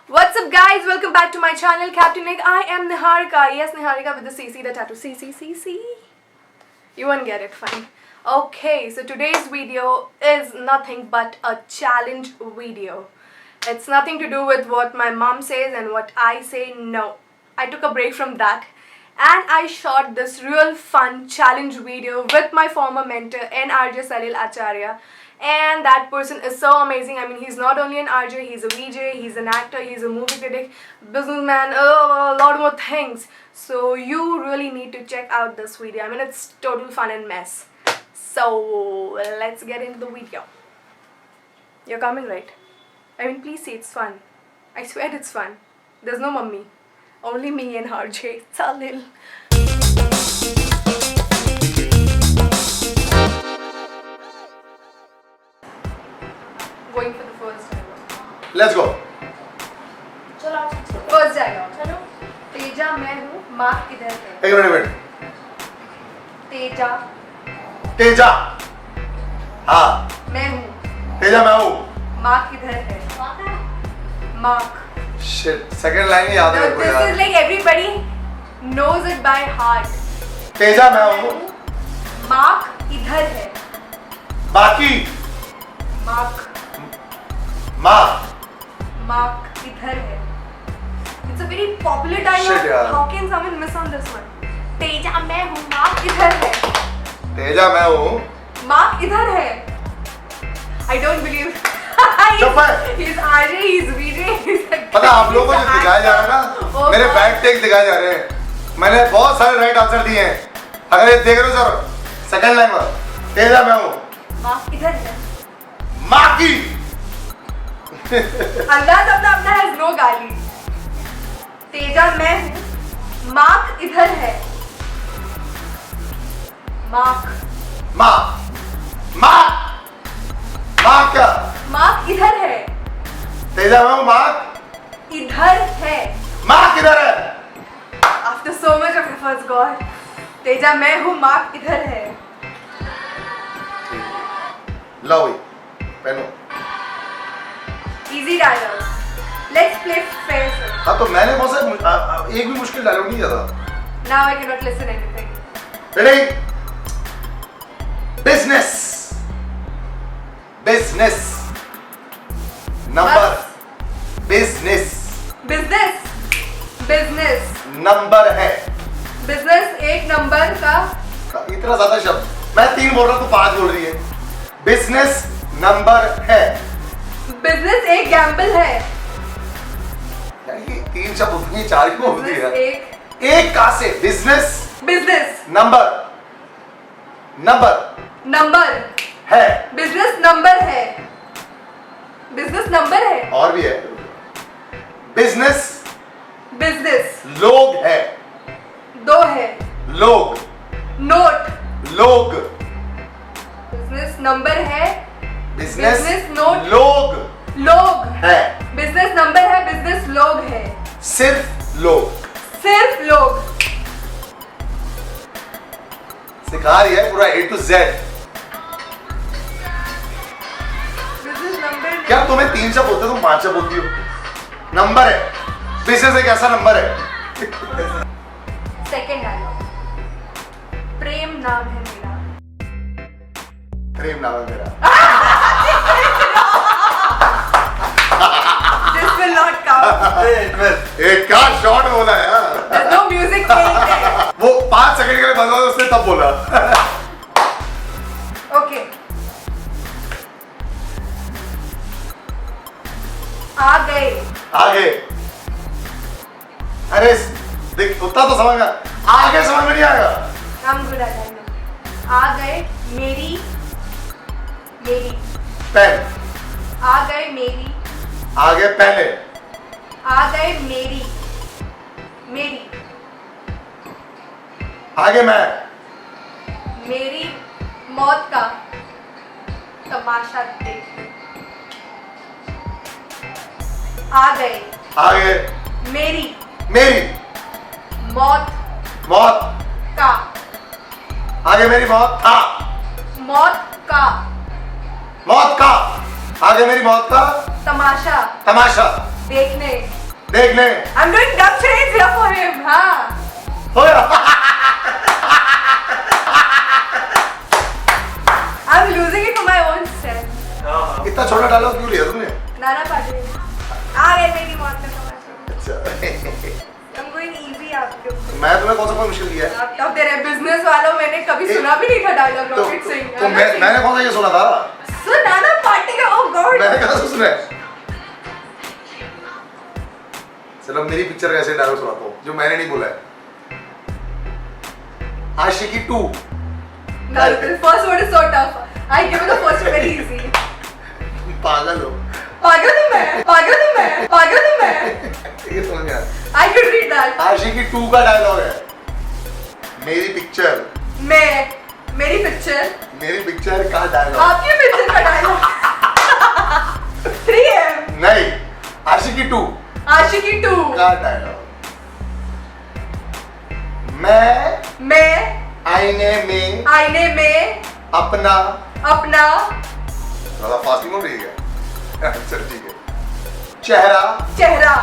What's up guys, welcome back to my channel Captain Nick. I am Niharika. Yes, Niharika with the CC, the tattoo. CC. You won't get it, fine. Okay, so today's video is nothing but a challenge video. It's nothing to do with what my mom says and what I say, no. I took a break from that and I shot this real fun challenge video with my former mentor NRJ Salil Acharya. And that person is so amazing. I mean, he's not only an RJ, he's a VJ, he's an actor, he's a movie critic, businessman, a lot more things. So you really need to check out this video. I mean, it's total fun and mess. So let's get into the video. You're coming, right? I mean, please see, it's fun. I swear it's fun. There's no mummy. Only me and RJ. Salil. Going for the first dialogue. Let's go. चलो first dialogue. चलो. तेजा मैं हूँ, माँ किधर है? एक minute. Teja. Teja. हाँ. मैं हूँ. तेजा मैं हूँ. माँ किधर है? Mark. Shit. Second line याद है मेरे को यार. This is like everybody knows it by heart. Teja मैं हूँ. Mark इधर है. बाकी. Mark. माँ. Mark इधर है. It's a very popular dialogue. Shit यार. How can someone miss on this one? Teja मैं हूँ, Mark इधर है. तेजा मैं हूँ. Mark इधर है. I don't believe. चुप है. He's RJ, he's VJ, he's a. पता आप लोगों को जो दिखाया जा रहा है ना, मेरे बैक टेक दिखाए जा रहे हैं. मैंने बहुत सारे राइट आंसर दिए हैं. अगर ये देख रहे हो सर, सेकंड लाइन में तेजा मैं हूँ. Mark इधर है. माँ की. अंदाज अपना है, नो गाली. तेजा मैं हूँ, मार्क इधर है. मार्क. माँ. माँ. माँ क्या? मार्क इधर है. तेजा मैं हूँ. माँ इधर है. माँ किधर है? After so much of efforts, God. Teja मैं हूँ, मार्क इधर है. लो भाई, पहनो. Easy dialogue. Let's play fair, sir. हाँ तो मैंने बहुत सारे एक भी मुश्किल डायलॉग नहीं ज्यादा. Now I cannot listen anything. Ready? Business. Business. Number. Business. Business. Business. Number है. Business एक नंबर का. इतना ज्यादा शब्द. मैं 3 बोल रहा हूँ, तू 5 बोल रही है. Business number है. Business एक gamble है. ये 3 शब्द उतनी 4 क्यों होती है? एक कहाँ से? Business. Business. Number. Number. Number. है. Business number है. Business number है. और भी है. Business. Business. लोग है. 2 है. लोग. Note. लोग. Business number है. Business note. लोग लोग है. Business number है. Business लोग है. सिर्फ लोग. सिर्फ लोग. सिखा रही है पूरा A to Z. Business number. क्या तुम्हें 3 शब्द बोलते हो, तुम 5 शब्द बोलती हो? नंबर है. बिजनेस एक ऐसा नंबर है. Second dialogue. प्रेम नाम है मेरा. प्रेम नाम है मेरा. This will not count. एक क्या शॉट बोला यार. There's no music playing there. वो 5 सेकंड के लिए बजा उसने तब बोला. Okay. आ गए. आगे. अरे देख उतना तो समझ में. आगे समझ में नहीं आएगा. I'm good at that. आ गए मेरी. पेन. आ गए मेरी. आगे पहले. आ गए मेरी. आगे मैं. मेरी मौत का तमाशा देख. आ गए. आगे. मेरी मौत. का. आगे मेरी मौत था. मौत का. मौत का आगे मेरी मौत का तमाशा तमाशा देखने देख ले। I'm doing dumb charades here for him. हाँ. हो गया। I'm losing it for my own self. इतना छोटा डायलॉग क्यों लिया तुमने? नाना पाटेकर. आ गए मेरी मौत का तमाशा. अच्छा। I'm going easy आपके ऊपर. मैं तुम्हें कौन सा कोई मुश्किल किया है? अब तेरे बिजनेस वालों मैंने कभी सुना भी नहीं था डायलॉग तो रॉकेट सिंह. मैंने कौन सा ये सुना था? So Nana Patekar. Oh God. मैंने कहा सुना है। चलो मेरी पिक्चर का ऐसे डायलॉग सुनाता हूँ जो मैंने नहीं बोला है। आशिकी 2। No, the first word is so tough. I give it the first one very easy. पागल हो। पागल हूँ मैं. पागल हूँ मैं. पागल हूँ मैं. ये समझ में आया। I could read that. आशिकी 2 का डायलॉग है। मेरी पिक्चर मेरी पिक्चर का डायलॉग। आपकी पिक्चर का डायलॉग. 3M. नहीं, आशिकी 2 आशिकी 2 का डायलॉग। मैं आईने में अपना थोड़ा फास्ट नहीं है। चल ठीक है। चेहरा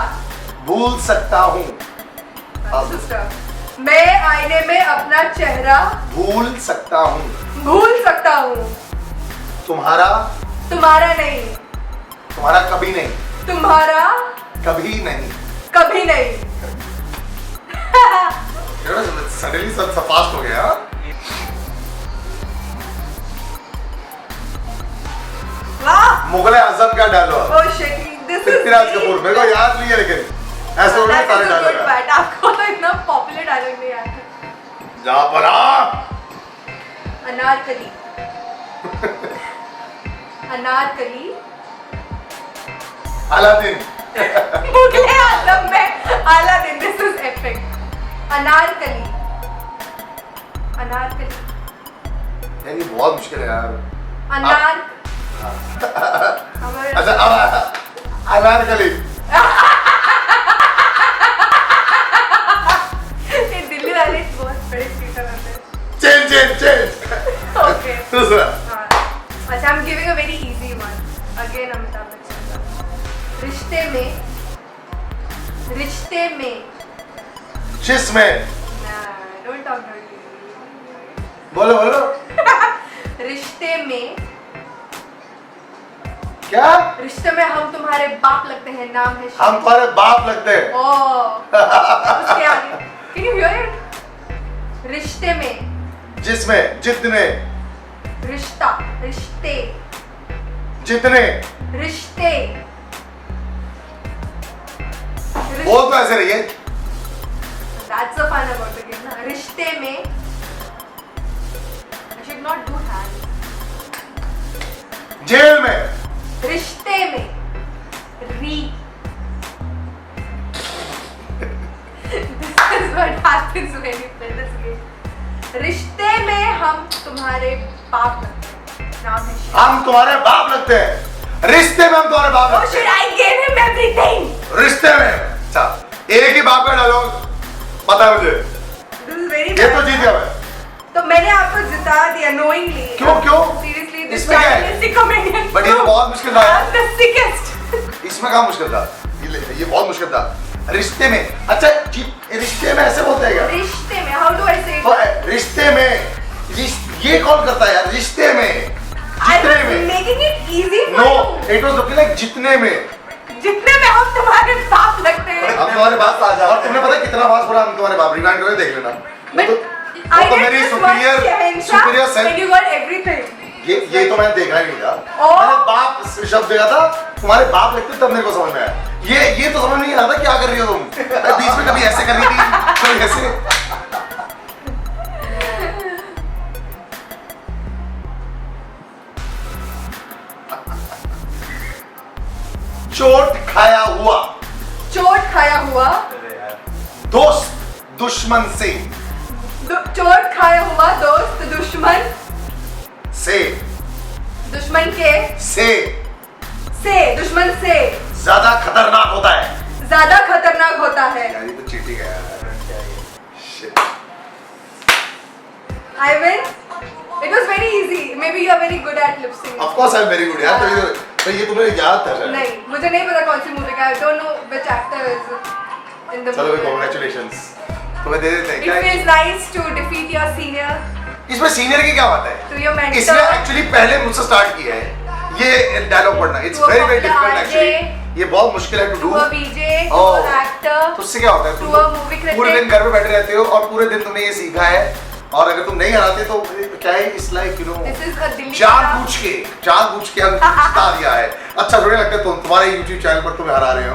भूल सकता हूँ। मैं आईने में अपना चेहरा भूल सकता हूँ। तुम्हारा नहीं. कभी नहीं। तुम्हारा कभी नहीं। सडनली सब फास्ट हो गया। वाह. मुगल आजम का dialogue. Oh shit, this is Prithviraj Kapoor. मेरे को याद नहीं है लेकिन ऐसे हो गया सारे डायलॉग। आपको तो इतना पॉपुलर डायलॉग नहीं आता. जा परा। अनारकली. अलादीन। मुगले आजम में Aladdin. This is epic. Anarkali. यार ये बहुत मुश्किल है यार। अच्छा अनारकली। ये दिल्ली वाले बहुत बड़े स्पीकर होते हैं. चेंज। Okay. दूसरा। अच्छा, I'm giving a very easy one. Again Amitabh Bachchan का. रिश्ते में. जिसमें। Nah, don't talk dirty. बोलो। रिश्ते में. क्या? रिश्ते में हम तुम्हारे बाप लगते हैं. नाम है हम तुम्हारे बाप लगते हैं। उसके आगे. Can you hear it? रिश्ते में. जिसमें जितने रिश्ते जितने बोल तो ऐसे रही है। That's the fun about the game ना. रिश्ते में. I should not do that. Jail में. रिश्ते में. This is what happens when you play this game. रिश्ते में हम तुम्हारे बाप लगते हैं. नाम है हम तुम्हारे बाप लगते हैं। रिश्ते में हम तुम्हारे बाप Oh लगते shit, हैं। I gave him everything. रिश्ते में। अच्छा एक ही बाप का डायलॉग पता है मुझे। This is very ये तो bad. जीत गया मैं। तो मैंने आपको जिता दिया knowingly. क्यों? Seriously, this इसमें क्या है? channel is sick comedian. But ये तो बहुत मुश्किल था। I'm the sickest. इसमें क्या मुश्किल था? ये बहुत मुश्किल था। रिश्ते में। अच्छा रिश्ते में ऐसे बोलते हैं क्या? रिश्ते में. How do I say it? तो रिश्ते में ये कौन करता है यार? रिश्ते में I जितने was में। making it easy for no you. It was looking like जितने में। जितने में हम तुम्हारे बाप लगते हैं. हम तुम्हारे बाप आ जाओ। और तुमने पता है कितना फास्ट बोला हम तुम्हारे बाप। रिवाइंड करके देख लेना। I वो तो did मेरी this one superior Shahenshah and you got everything. ये तो मैंने देखा ही नहीं था। और? मैंने बाप शब्द देखा था। तुम्हारे बाप लगते तब मेरे को समझ में आया। ये तो समझ में नहीं आता क्या कर रही हो तुम। बीच में कभी ऐसे कर रही थी कभी ऐसे। चोट खाया हुआ दोस्त दुश्मन से। चोट खाया हुआ दोस्त दुश्मन से। दुश्मन के से दुश्मन से ज्यादा खतरनाक होता है। यार ये तो चीटिंग है यार। Shit. I win. It was very easy. Maybe you are very good at lip syncing. Of course I'm very good यार। तो ये तुम्हें याद था शायद। नहीं, मुझे नहीं पता कौन सी मूवी का, I don't know which actor is in the चलो movie. कांग्रेचुलेशंस तुम्हें दे देते हैं It क्या feels nice to defeat your senior, इसमें सीनियर की क्या बात है to your mentor. इसने एक्चुअली पहले मुझसे स्टार्ट किया है ये डायलॉग पढ़ना it's To a very very popular difficult actually ये बहुत मुश्किल है to to do a VJ, to an actor. तो उससे क्या होता है तुम to a लोग movie critic. पूरे दिन घर में बैठे रहते हो और पूरे दिन तुमने ये सीखा है और अगर तुम नहीं हराते तो क्या है it's like you know This is a Delhi जानबूझ के हम जिता दिया है अच्छा थोड़ी लगता है तुम्हारे YouTube चैनल पर तुम्हें हरा रहे हो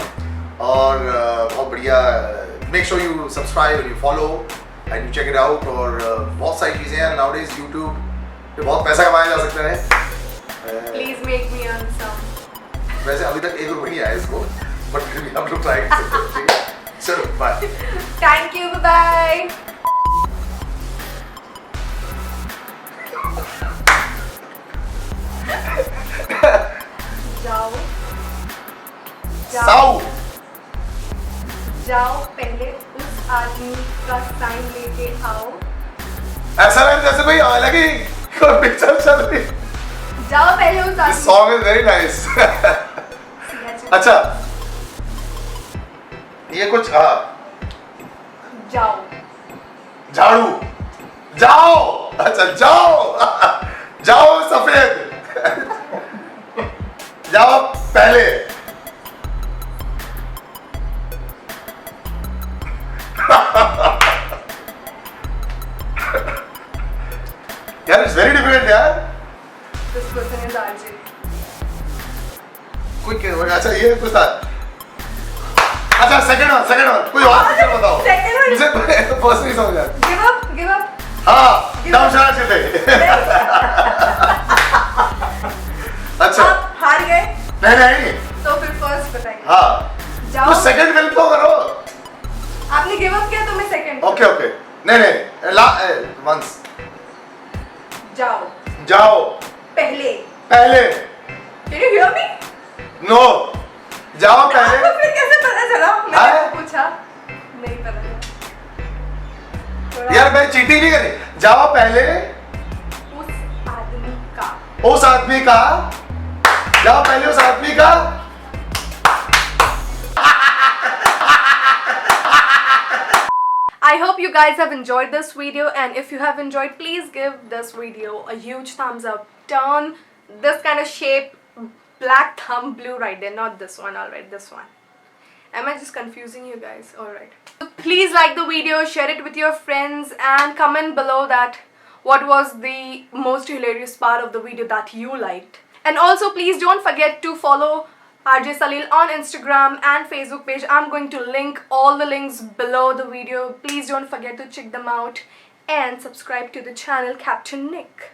और बहुत बढ़िया make sure you subscribe and you follow and you check it out और बहुत सारी चीजें हैं नाउडेज YouTube पे बहुत पैसा कमाया जा सकता है Please make me earn some. वैसे अभी तक 1 रुपया नहीं आया इसको बट फिर भी हम लोग ट्राई कर सकते हैं चलो बाय Thank you, bye. जाओ साउ जाओ पहले उस आदमी का साइन लेके आओ. ऐसा है जैसे भाई अलग ही कोई पिक्चर चल रही जाओ पहले उस दिस आदमी. सॉन्ग इज वेरी नाइस अच्छा ये कुछ जाओ झाड़ू जाओ अच्छा जाओ जाओ सफेद जाओ पहले यार इट्स वेरी डिफिकल्ट यार This person is RJ. कोई अच्छा ये कुछ था अच्छा सेकंड वन कोई और पिक्चर बताओ Second one. मुझे फर्स्ट नहीं समझ आया Give up. हाँ दमशरा थे अच्छा आप हार गए नहीं तो फिर फर्स्ट बताइए. हाँ जाओ. तो सेकंड फिल्म तो करो आपने गिव अप किया तो मैं सेकंड. ओके नहीं वंस जाओ जाओ पहले. पहले Can you hear me? No जाओ आपको पहले फिर कैसे पता चला? मैंने हाँ? आपको पूछा. नहीं पता चला. थोड़ा यार मैं चीटिंग नहीं करी जाओ पहले उस आदमी का. उस आदमी का जाओ पहले उस आदमी का I hope you guys have enjoyed this video, and if you have enjoyed, please give this video a huge thumbs up. Turn this kind of shape black thumb blue right there, not this one. Alright, this one. Am I just confusing you guys? Alright. Please like the video, share it with your friends, and comment below that what was the most hilarious part of the video that you liked. And also please don't forget to follow RJ Salil on Instagram and Facebook page. I'm going to link all the links below the video. Please don't forget to check them out and subscribe to the channel Captain Nick.